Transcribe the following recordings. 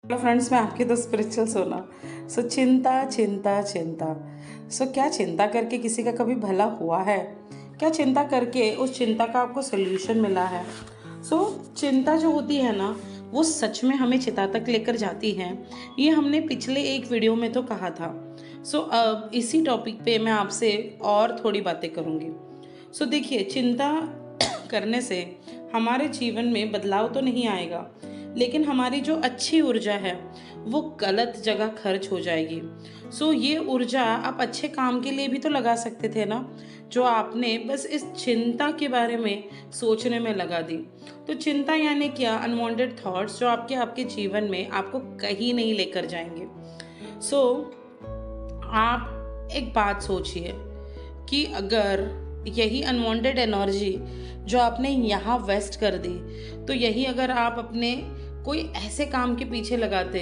Hello friends, मैं आपकी the spiritual सोना। चिंता चिंता चिंता। क्या चिंता करके किसी का कभी भला हुआ है? क्या चिंता करके उस चिंता का आपको सोल्यूशन मिला है? चिंता जो होती है ना, वो सच में हमें चिता तक लेकर जाती है। ये हमने पिछले एक वीडियो में तो कहा था। अब इसी टॉपिक पे मैं आपसे और थोड़ी बातें करूँगी। देखिए, चिंता करने से हमारे जीवन में बदलाव तो नहीं आएगा, लेकिन हमारी जो अच्छी ऊर्जा है वो गलत जगह खर्च हो जाएगी। ये ऊर्जा आप अच्छे काम के लिए भी तो लगा सकते थे ना, जो आपने बस इस चिंता के बारे में सोचने में लगा दी। चिंता यानी क्या? अनवांटेड थॉट्स जो आपके आपके जीवन में आपको कहीं नहीं लेकर जाएंगे। सो आप एक बात सोचिए कि अगर यही अनवांटेड एनर्जी जो आपने यहाँ वेस्ट कर दी, तो यही अगर आप अपने कोई ऐसे काम के पीछे लगाते,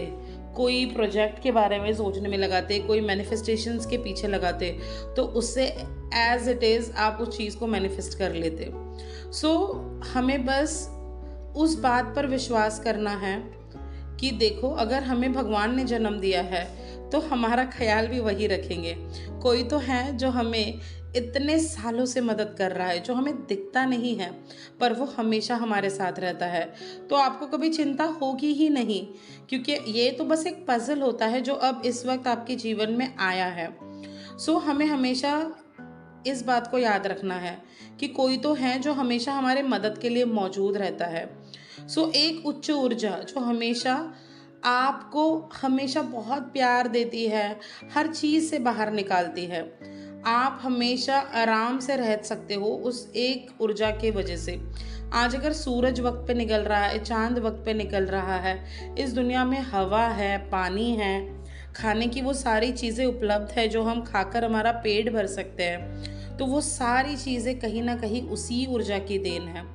कोई प्रोजेक्ट के बारे में सोचने में लगाते, कोई मैनिफेस्टेशंस के पीछे लगाते, तो उससे एज इट इज़ आप उस चीज़ को मैनिफेस्ट कर लेते। हमें बस उस बात पर विश्वास करना है कि देखो, अगर हमें भगवान ने जन्म दिया है तो हमारा ख्याल भी वही रखेंगे। कोई तो है जो हमें इतने सालों से मदद कर रहा है, जो हमें दिखता नहीं है पर वो हमेशा हमारे साथ रहता है। तो आपको कभी चिंता होगी ही नहीं, क्योंकि ये तो बस एक पजल होता है जो अब इस वक्त आपके जीवन में आया है। हमें हमेशा इस बात को याद रखना है कि कोई तो है जो हमेशा हमारे मदद के लिए मौजूद रहता है। एक उच्च ऊर्जा जो हमेशा आपको हमेशा बहुत प्यार देती है, हर चीज़ से बाहर निकालती है। आप हमेशा आराम से रह सकते हो उस एक ऊर्जा के वजह से। आज अगर सूरज वक्त पे निकल रहा है, चांद वक्त पे निकल रहा है, इस दुनिया में हवा है, पानी है, खाने की वो सारी चीज़ें उपलब्ध है जो हम खाकर हमारा पेट भर सकते हैं, तो वो सारी चीज़ें कहीं ना कहीं उसी ऊर्जा की देन है।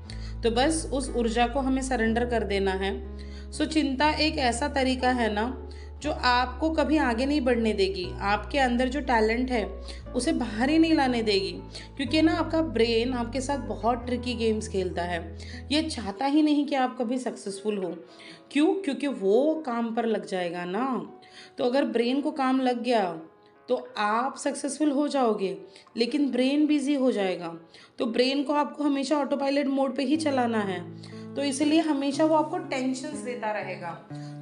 तो बस उस ऊर्जा को हमें सरेंडर कर देना है। चिंता एक ऐसा तरीका है ना जो आपको कभी आगे नहीं बढ़ने देगी, आपके अंदर जो टैलेंट है उसे बाहर ही नहीं लाने देगी, क्योंकि ना आपका ब्रेन आपके साथ बहुत ट्रिकी गेम्स खेलता है। ये चाहता ही नहीं कि आप कभी सक्सेसफुल हो। क्यों? क्योंकि वो काम पर लग जाएगा ना। तो अगर ब्रेन को काम लग गया तो आप सक्सेसफुल हो जाओगे, लेकिन ब्रेन बिजी हो जाएगा। तो ब्रेन को आपको हमेशा ऑटो पायलट मोड पे ही चलाना है, तो इसलिए हमेशा वो आपको टेंशन्स देता रहेगा।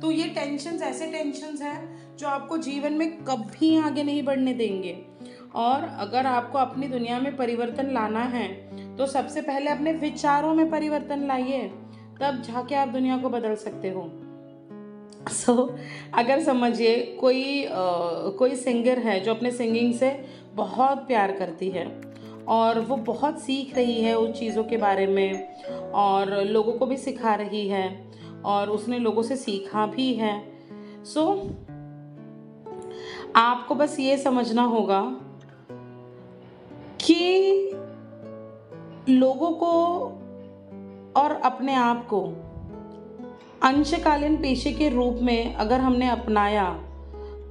तो ये टेंशन्स ऐसे टेंशन्स हैं जो आपको जीवन में कभी आगे नहीं बढ़ने देंगे। और अगर आपको अपनी दुनिया में परिवर्तन लाना है तो सबसे पहले अपने विचारों में परिवर्तन लाइए, तब जाके आप दुनिया को बदल सकते हो। अगर समझिए कोई सिंगर है जो अपने सिंगिंग से बहुत प्यार करती है और वो बहुत सीख रही है उस चीज़ों के बारे में, और लोगों को भी सिखा रही है, और उसने लोगों से सीखा भी है। आपको बस ये समझना होगा कि लोगों को और अपने आप को अंशकालीन पेशे के रूप में अगर हमने अपनाया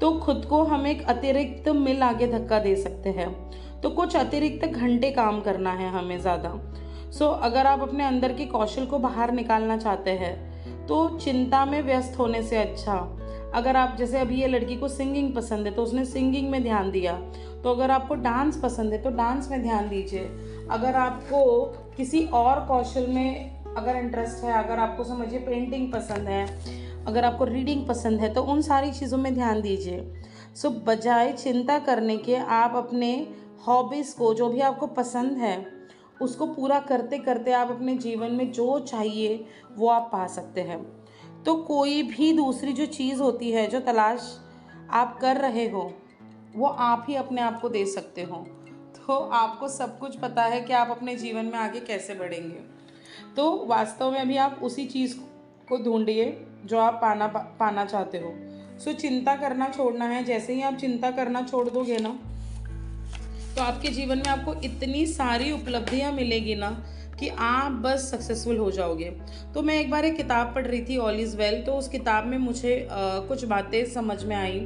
तो खुद को हम एक अतिरिक्त मील आगे धक्का दे सकते हैं। तो कुछ अतिरिक्त घंटे काम करना है हमें ज़्यादा। अगर आप अपने अंदर के कौशल को बाहर निकालना चाहते हैं तो चिंता में व्यस्त होने से अच्छा, अगर आप जैसे अभी ये लड़की को सिंगिंग पसंद है तो उसने सिंगिंग में ध्यान दिया, तो अगर आपको डांस पसंद है तो डांस में ध्यान दीजिए। अगर आपको किसी और कौशल में अगर इंटरेस्ट है, अगर आपको समझिए पेंटिंग पसंद है, अगर आपको रीडिंग पसंद है, तो उन सारी चीज़ों में ध्यान दीजिए। बजाय चिंता करने के आप अपने हॉबीज़ को, जो भी आपको पसंद है, उसको पूरा करते करते आप अपने जीवन में जो चाहिए वो आप पा सकते हैं। तो कोई भी दूसरी जो चीज़ होती है, जो तलाश आप कर रहे हो, वो आप ही अपने आप को दे सकते हो। तो आपको सब कुछ पता है कि आप अपने जीवन में आगे कैसे बढ़ेंगे। तो वास्तव में अभी आप उसी चीज़ को ढूंढिए जो आप पाना चाहते हो। चिंता करना छोड़ना है। जैसे ही आप चिंता करना छोड़ दोगे ना, तो आपके जीवन में आपको इतनी सारी उपलब्धियां मिलेगी ना कि आप बस सक्सेसफुल हो जाओगे। तो मैं एक बार एक किताब पढ़ रही थी, ऑल इज़ वेल। तो उस किताब में मुझे कुछ बातें समझ में आई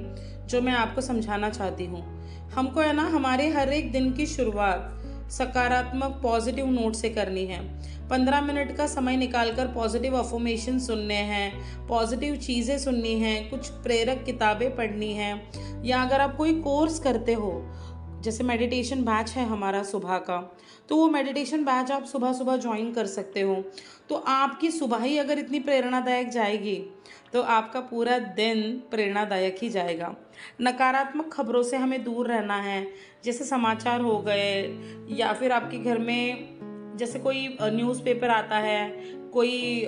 जो मैं आपको समझाना चाहती हूँ। हमको है ना, हमारे हर एक दिन की शुरुआत सकारात्मक पॉजिटिव नोट से करनी है। 15 मिनट का समय निकालकर पॉजिटिव अफर्मेशन सुनने हैं, पॉजिटिव चीज़ें सुननी हैं, कुछ प्रेरक किताबें पढ़नी हैं, या अगर आप कोई कोर्स करते हो, जैसे मेडिटेशन बैच है हमारा सुबह का, तो वो मेडिटेशन बैच आप सुबह सुबह ज्वाइन कर सकते हो। तो आपकी सुबह ही अगर इतनी प्रेरणादायक जाएगी तो आपका पूरा दिन प्रेरणादायक ही जाएगा। नकारात्मक खबरों से हमें दूर रहना है, जैसे समाचार हो गए, या फिर आपके घर में जैसे कोई न्यूज़पेपर आता है, कोई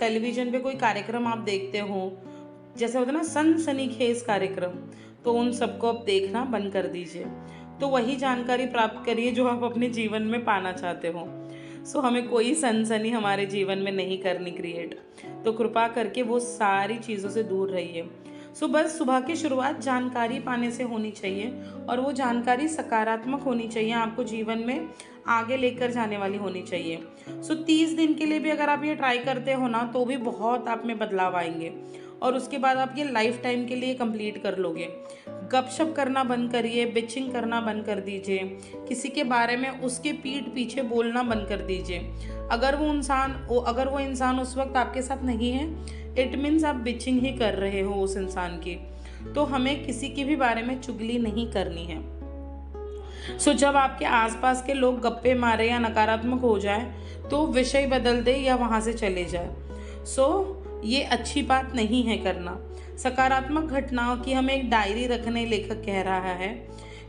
टेलीविज़न पे कोई कार्यक्रम आप देखते हो, जैसे होता है ना सनसनीखेज कार्यक्रम, तो उन सबको आप देखना बंद कर दीजिए। तो वही जानकारी प्राप्त करिए जो आप अपने जीवन में पाना चाहते हो। सो हमें कोई सनसनी हमारे जीवन में नहीं करनी क्रिएट, तो कृपा करके वो सारी चीज़ों से दूर रहिए। सो बस सुबह की शुरुआत जानकारी पाने से होनी चाहिए, और वो जानकारी सकारात्मक होनी चाहिए, आपको जीवन में आगे लेकर जाने वाली होनी चाहिए। सो 30 दिन के लिए भी अगर आप ये ट्राई करते हो ना, तो भी बहुत आप में बदलाव आएंगे, और उसके बाद आप ये लाइफ टाइम के लिए कंप्लीट कर लोगे। गपशप करना बंद करिए, बिचिंग करना बंद कर दीजिए, किसी के बारे में उसके पीठ पीछे बोलना बंद कर दीजिए। अगर वो इंसान उस वक्त आपके साथ नहीं है, इट मीन्स आप बिचिंग ही कर रहे हो उस इंसान की। तो हमें किसी के भी बारे में चुगली नहीं करनी है। सो जब आपके आसपास के लोग गप्पे मारे या नकारात्मक हो जाए, तो विषय बदल दे या वहाँ से चले जाए। सो ये अच्छी बात नहीं है करना। सकारात्मक घटनाओं की हमें एक डायरी रखने लेखक कह रहा है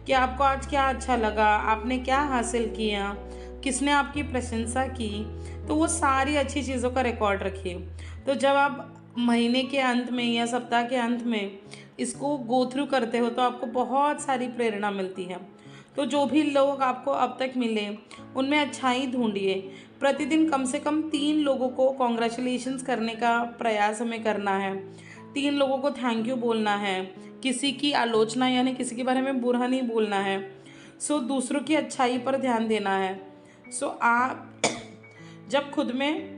कि आपको आज क्या अच्छा लगा, आपने क्या हासिल किया, किसने आपकी प्रशंसा की, तो वो सारी अच्छी चीज़ों का रिकॉर्ड रखिए। तो जब आप महीने के अंत में या सप्ताह के अंत में इसको गो थ्रू करते हो, तो आपको बहुत सारी प्रेरणा मिलती है। तो जो भी लोग आपको अब तक मिले, उनमें अच्छाई ढूंढिए। प्रतिदिन कम से कम 3 लोगों को कॉन्ग्रेचुलेशंस करने का प्रयास हमें करना है, 3 लोगों को थैंक यू बोलना है, किसी की आलोचना यानी किसी के बारे में बुरा नहीं बोलना है। सो दूसरों की अच्छाई पर ध्यान देना है। सो आप जब खुद में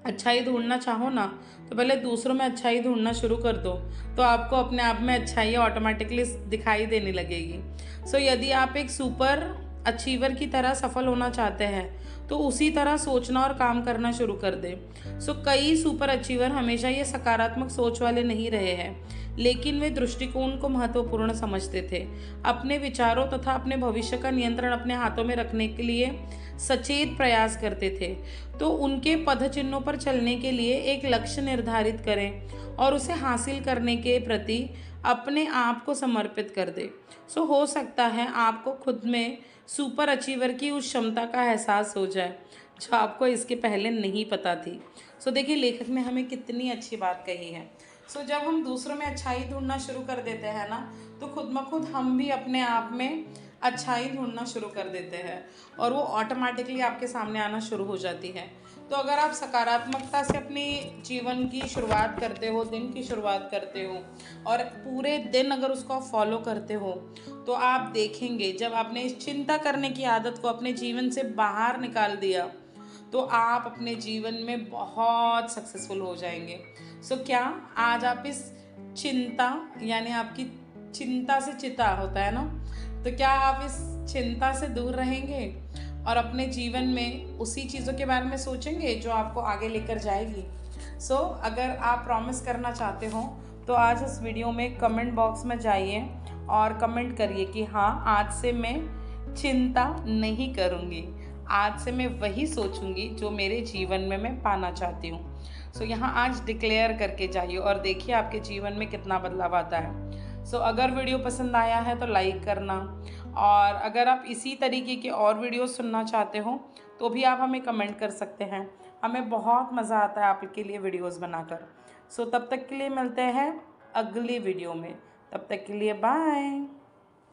अच्छाई ढूंढना चाहो ना, तो पहले दूसरों में अच्छाई ढूंढना शुरू कर दो, तो आपको अपने आप में अच्छाई ऑटोमेटिकली दिखाई देने लगेगी। सो यदि आप एक सुपर अचीवर की तरह सफल होना चाहते हैं, तो उसी तरह सोचना और काम करना शुरू कर दें। सो कई सुपर अचीवर हमेशा ये सकारात्मक सोच वाले नहीं रहे हैं, लेकिन वे दृष्टिकोण को महत्वपूर्ण समझते थे। अपने विचारों तथा अपने भविष्य का नियंत्रण अपने हाथों में रखने के लिए सचेत प्रयास करते थे। तो उनके पदचिन्हों पर चलने के लिए एक लक्ष्य निर्धारित करें और उसे हासिल करने के प्रति अपने आप को समर्पित कर दे। सो हो सकता है आपको खुद में सुपर अचीवर की उस क्षमता का एहसास हो जाए जो आपको इसके पहले नहीं पता थी। सो देखिए, लेखक ने हमें कितनी अच्छी बात कही है। सो जब हम दूसरों में अच्छाई ढूंढना शुरू कर देते हैं ना, तो खुद ब खुद हम भी अपने आप में अच्छाई ढूंढना शुरू कर देते हैं, और वो ऑटोमेटिकली आपके सामने आना शुरू हो जाती है। तो अगर आप सकारात्मकता से अपनी जीवन की शुरुआत करते हो, दिन की शुरुआत करते हो, और पूरे दिन अगर उसको आप फॉलो करते हो, तो आप देखेंगे जब आपने इस चिंता करने की आदत को अपने जीवन से बाहर निकाल दिया, तो आप अपने जीवन में बहुत सक्सेसफुल हो जाएंगे। सो क्या आज आप इस चिंता, यानी आपकी चिंता से चिता होता है ना, तो क्या आप इस चिंता से दूर रहेंगे और अपने जीवन में उसी चीज़ों के बारे में सोचेंगे जो आपको आगे लेकर जाएगी। सो अगर आप प्रॉमिस करना चाहते हो, तो आज इस वीडियो में कमेंट बॉक्स में जाइए और कमेंट करिए कि हाँ, आज से मैं चिंता नहीं करूँगी, आज से मैं वही सोचूंगी जो मेरे जीवन में मैं पाना चाहती हूँ। सो यहाँ आज डिक्लेयर करके जाइए और देखिए आपके जीवन में कितना बदलाव आता है। सो अगर वीडियो पसंद आया है तो लाइक करना, और अगर आप इसी तरीके के और वीडियो सुनना चाहते हो तो भी आप हमें कमेंट कर सकते हैं। हमें बहुत मज़ा आता है आपके लिए वीडियोस बनाकर। सो तब तक के लिए मिलते हैं अगली वीडियो में। तब तक के लिए बाय।